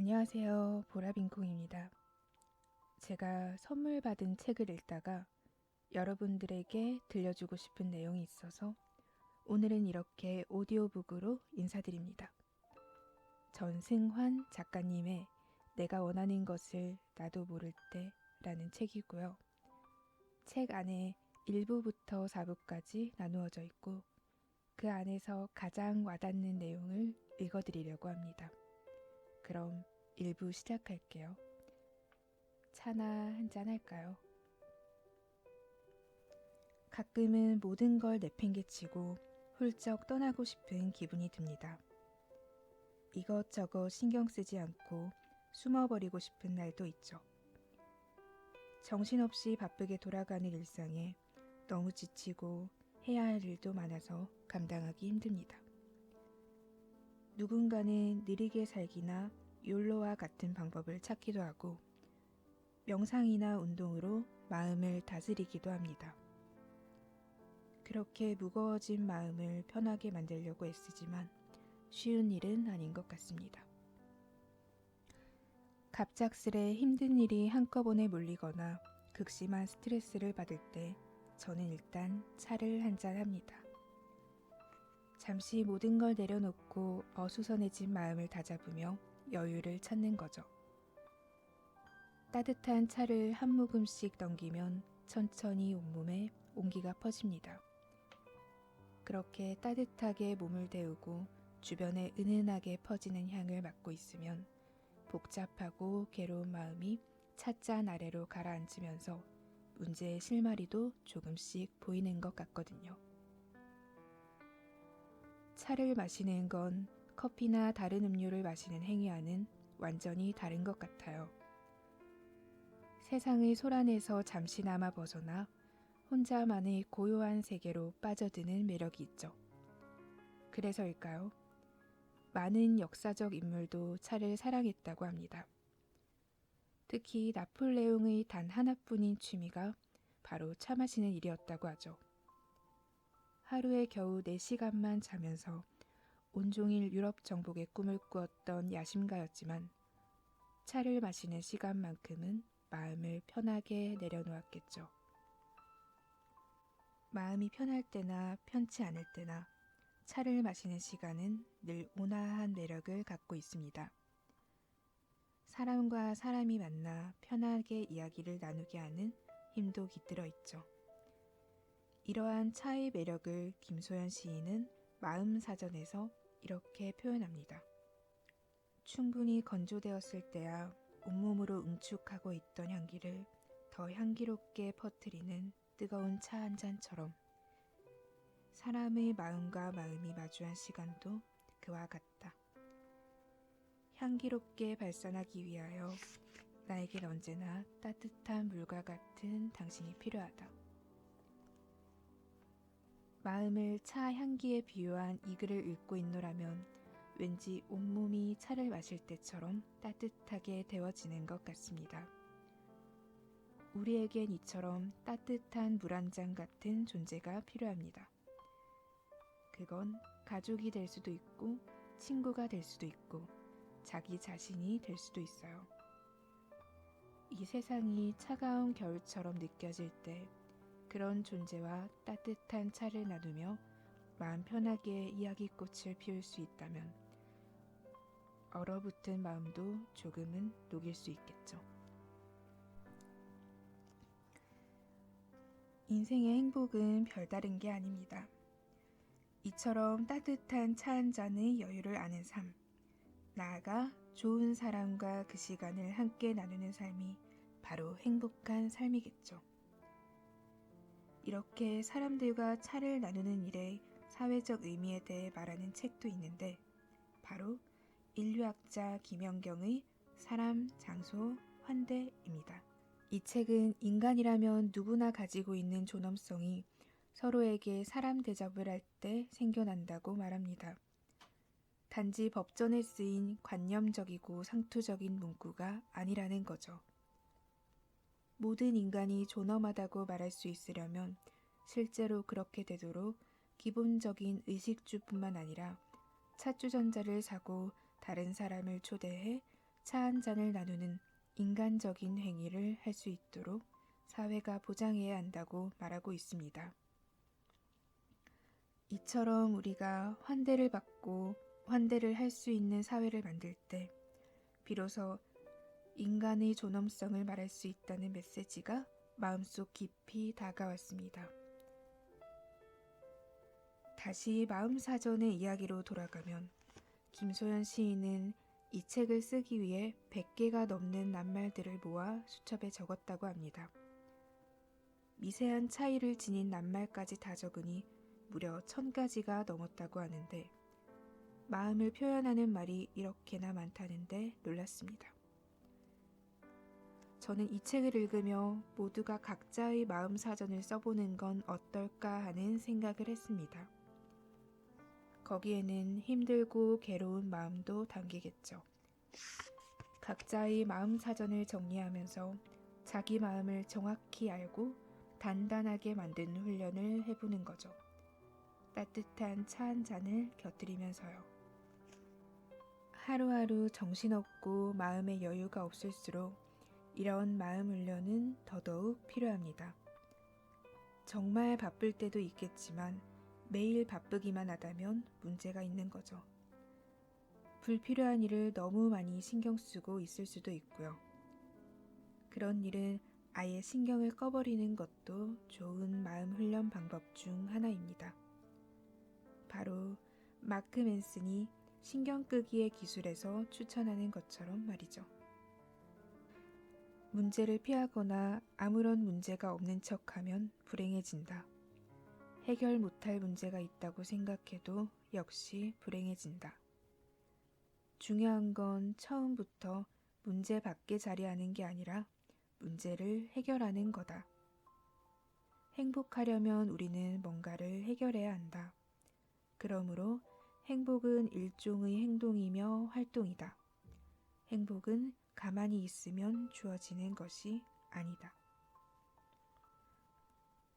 안녕하세요. 보라빈콩입니다. 제가 선물 받은 책을 읽다가 여러분들에게 들려주고 싶은 내용이 있어서 오늘은 이렇게 오디오북으로 인사드립니다. 전승환 작가님의 내가 원하는 것을 나도 모를 때 라는 책이고요. 책 안에 1부부터 4부까지 나누어져 있고 그 안에서 가장 와닿는 내용을 읽어드리려고 합니다. 그럼 1부 시작할게요. 차나 한잔 할까요? 가끔은 모든 걸 내팽개치고 훌쩍 떠나고 싶은 기분이 듭니다. 이것저것 신경 쓰지 않고 숨어버리고 싶은 날도 있죠. 정신없이 바쁘게 돌아가는 일상에 너무 지치고 해야 할 일도 많아서 감당하기 힘듭니다. 누군가는 느리게 살기나 욜로와 같은 방법을 찾기도 하고 명상이나 운동으로 마음을 다스리기도 합니다. 그렇게 무거워진 마음을 편하게 만들려고 애쓰지만 쉬운 일은 아닌 것 같습니다. 갑작스레 힘든 일이 한꺼번에 몰리거나 극심한 스트레스를 받을 때 저는 일단 차를 한잔 합니다. 잠시 모든 걸 내려놓고 어수선해진 마음을 다잡으며 여유를 찾는 거죠. 따뜻한 차를 한 모금씩 넘기면 천천히 온몸에 온기가 퍼집니다. 그렇게 따뜻하게 몸을 데우고 주변에 은은하게 퍼지는 향을 맡고 있으면 복잡하고 괴로운 마음이 찻잔 아래로 가라앉으면서 문제의 실마리도 조금씩 보이는 것 같거든요. 차를 마시는 건 커피나 다른 음료를 마시는 행위와는 완전히 다른 것 같아요. 세상의 소란에서 잠시나마 벗어나 혼자만의 고요한 세계로 빠져드는 매력이 있죠. 그래서일까요? 많은 역사적 인물도 차를 사랑했다고 합니다. 특히 나폴레옹의 단 하나뿐인 취미가 바로 차 마시는 일이었다고 하죠. 하루에 겨우 4시간만 자면서 온종일 유럽 정복의 꿈을 꾸었던 야심가였지만 차를 마시는 시간만큼은 마음을 편하게 내려놓았겠죠. 마음이 편할 때나 편치 않을 때나 차를 마시는 시간은 늘 온화한 매력을 갖고 있습니다. 사람과 사람이 만나 편하게 이야기를 나누게 하는 힘도 깃들어 있죠. 이러한 차의 매력을 김소연 시인은 마음사전에서 이렇게 표현합니다. 충분히 건조되었을 때야 온몸으로 응축하고 있던 향기를 더 향기롭게 퍼뜨리는 뜨거운 차 한 잔처럼 사람의 마음과 마음이 마주한 시간도 그와 같다. 향기롭게 발산하기 위하여 나에겐 언제나 따뜻한 물과 같은 당신이 필요하다. 마음을 차 향기에 비유한 이 글을 읽고 있노라면 왠지 온몸이 차를 마실 때처럼 따뜻하게 데워지는 것 같습니다. 우리에겐 이처럼 따뜻한 물 한 잔 같은 존재가 필요합니다. 그건 가족이 될 수도 있고 친구가 될 수도 있고 자기 자신이 될 수도 있어요. 이 세상이 차가운 겨울처럼 느껴질 때 그런 존재와 따뜻한 차를 나누며 마음 편하게 이야기꽃을 피울 수 있다면 얼어붙은 마음도 조금은 녹일 수 있겠죠. 인생의 행복은 별다른 게 아닙니다. 이처럼 따뜻한 차 한 잔의 여유를 아는 삶, 나아가 좋은 사람과 그 시간을 함께 나누는 삶이 바로 행복한 삶이겠죠. 이렇게 사람들과 차를 나누는 일의 사회적 의미에 대해 말하는 책도 있는데 바로 인류학자 김연경의 사람, 장소, 환대입니다. 이 책은 인간이라면 누구나 가지고 있는 존엄성이 서로에게 사람 대접을 할 때 생겨난다고 말합니다. 단지 법전에 쓰인 관념적이고 상투적인 문구가 아니라는 거죠. 모든 인간이 존엄하다고 말할 수 있으려면 실제로 그렇게 되도록 기본적인 의식주뿐만 아니라 차주전자를 사고 다른 사람을 초대해 차 한 잔을 나누는 인간적인 행위를 할 수 있도록 사회가 보장해야 한다고 말하고 있습니다. 이처럼 우리가 환대를 받고 환대를 할 수 있는 사회를 만들 때 비로소 인간의 존엄성을 말할 수 있다는 메시지가 마음속 깊이 다가왔습니다. 다시 마음사전의 이야기로 돌아가면 김소연 시인은 이 책을 쓰기 위해 100개가 넘는 낱말들을 모아 수첩에 적었다고 합니다. 미세한 차이를 지닌 낱말까지 다 적으니 무려 1000가지가 넘었다고 하는데 마음을 표현하는 말이 이렇게나 많다는데 놀랐습니다. 저는 이 책을 읽으며 모두가 각자의 마음 사전을 써보는 건 어떨까 하는 생각을 했습니다. 거기에는 힘들고 괴로운 마음도 담기겠죠. 각자의 마음 사전을 정리하면서 자기 마음을 정확히 알고 단단하게 만드는 훈련을 해보는 거죠. 따뜻한 차 한 잔을 곁들이면서요. 하루하루 정신없고 마음의 여유가 없을수록 이런 마음 훈련은 더더욱 필요합니다. 정말 바쁠 때도 있겠지만 매일 바쁘기만 하다면 문제가 있는 거죠. 불필요한 일을 너무 많이 신경 쓰고 있을 수도 있고요. 그런 일은 아예 신경을 꺼버리는 것도 좋은 마음 훈련 방법 중 하나입니다. 바로 마크 맨슨이 신경 끄기의 기술에서 추천하는 것처럼 말이죠. 문제를 피하거나 아무런 문제가 없는 척하면 불행해진다. 해결 못할 문제가 있다고 생각해도 역시 불행해진다. 중요한 건 처음부터 문제 밖에 자리하는 게 아니라 문제를 해결하는 거다. 행복하려면 우리는 뭔가를 해결해야 한다. 그러므로 행복은 일종의 행동이며 활동이다. 행복은 가만히 있으면 주어지는 것이 아니다.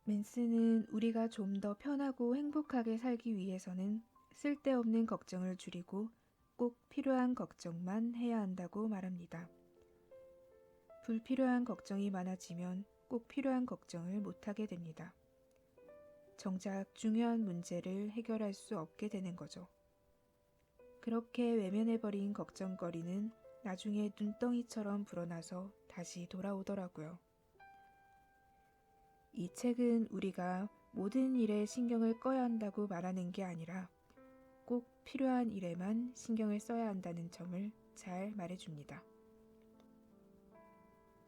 맨슨은 우리가 좀 더 편하고 행복하게 살기 위해서는 쓸데없는 걱정을 줄이고 꼭 필요한 걱정만 해야 한다고 말합니다. 불필요한 걱정이 많아지면 꼭 필요한 걱정을 못하게 됩니다. 정작 중요한 문제를 해결할 수 없게 되는 거죠. 그렇게 외면해버린 걱정거리는 나중에 눈덩이처럼 불어나서 다시 돌아오더라고요. 이 책은 우리가 모든 일에 신경을 꺼야 한다고 말하는 게 아니라 꼭 필요한 일에만 신경을 써야 한다는 점을 잘 말해줍니다.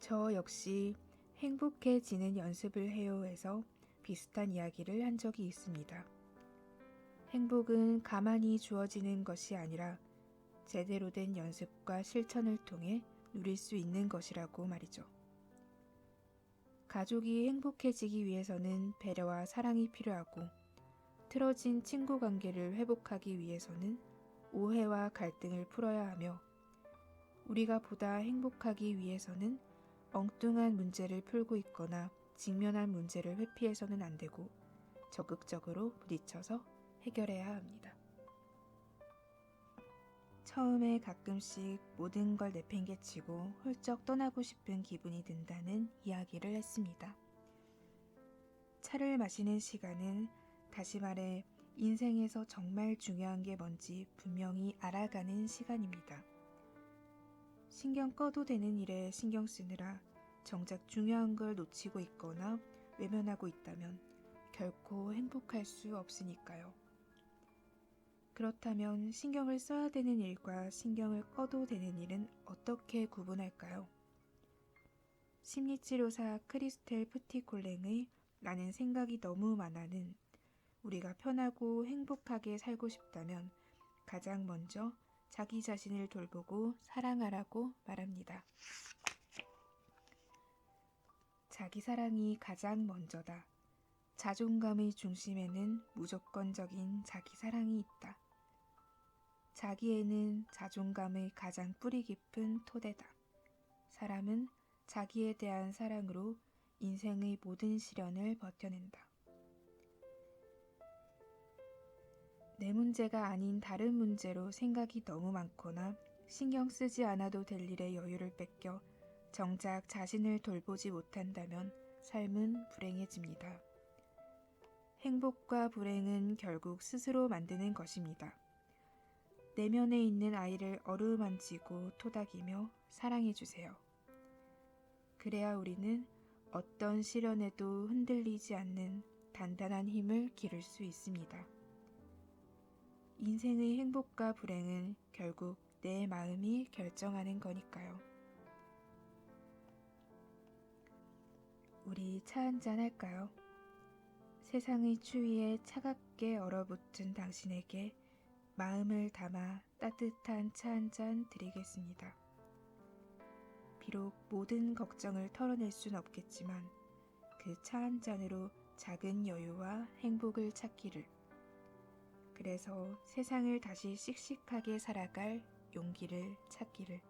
저 역시 행복해지는 연습을 해요에서 비슷한 이야기를 한 적이 있습니다. 행복은 가만히 주어지는 것이 아니라 제대로 된 연습과 실천을 통해 누릴 수 있는 것이라고 말이죠. 가족이 행복해지기 위해서는 배려와 사랑이 필요하고 틀어진 친구 관계를 회복하기 위해서는 오해와 갈등을 풀어야 하며 우리가 보다 행복하기 위해서는 엉뚱한 문제를 풀고 있거나 직면한 문제를 회피해서는 안 되고 적극적으로 부딪혀서 해결해야 합니다. 처음에 가끔씩 모든 걸 내팽개치고 훌쩍 떠나고 싶은 기분이 든다는 이야기를 했습니다. 차를 마시는 시간은 다시 말해 인생에서 정말 중요한 게 뭔지 분명히 알아가는 시간입니다. 신경 꺼도 되는 일에 신경 쓰느라 정작 중요한 걸 놓치고 있거나 외면하고 있다면 결코 행복할 수 없으니까요. 그렇다면 신경을 써야 되는 일과 신경을 꺼도 되는 일은 어떻게 구분할까요? 심리치료사 크리스텔 프티콜랭의 나는 생각이 너무 많아는 우리가 편하고 행복하게 살고 싶다면 가장 먼저 자기 자신을 돌보고 사랑하라고 말합니다. 자기 사랑이 가장 먼저다. 자존감의 중심에는 무조건적인 자기 사랑이 있다. 자기애는 자존감의 가장 뿌리 깊은 토대다. 사람은 자기에 대한 사랑으로 인생의 모든 시련을 버텨낸다. 내 문제가 아닌 다른 문제로 생각이 너무 많거나 신경 쓰지 않아도 될 일에 여유를 뺏겨 정작 자신을 돌보지 못한다면 삶은 불행해집니다. 행복과 불행은 결국 스스로 만드는 것입니다. 내면에 있는 아이를 어루만지고 토닥이며 사랑해주세요. 그래야 우리는 어떤 시련에도 흔들리지 않는 단단한 힘을 기를 수 있습니다. 인생의 행복과 불행은 결국 내 마음이 결정하는 거니까요. 우리 차 한잔 할까요? 세상의 추위에 차갑게 얼어붙은 당신에게 마음을 담아 따뜻한 차 한잔 드리겠습니다. 비록 모든 걱정을 털어낼 순 없겠지만 그 차 한잔으로 작은 여유와 행복을 찾기를, 그래서 세상을 다시 씩씩하게 살아갈 용기를 찾기를.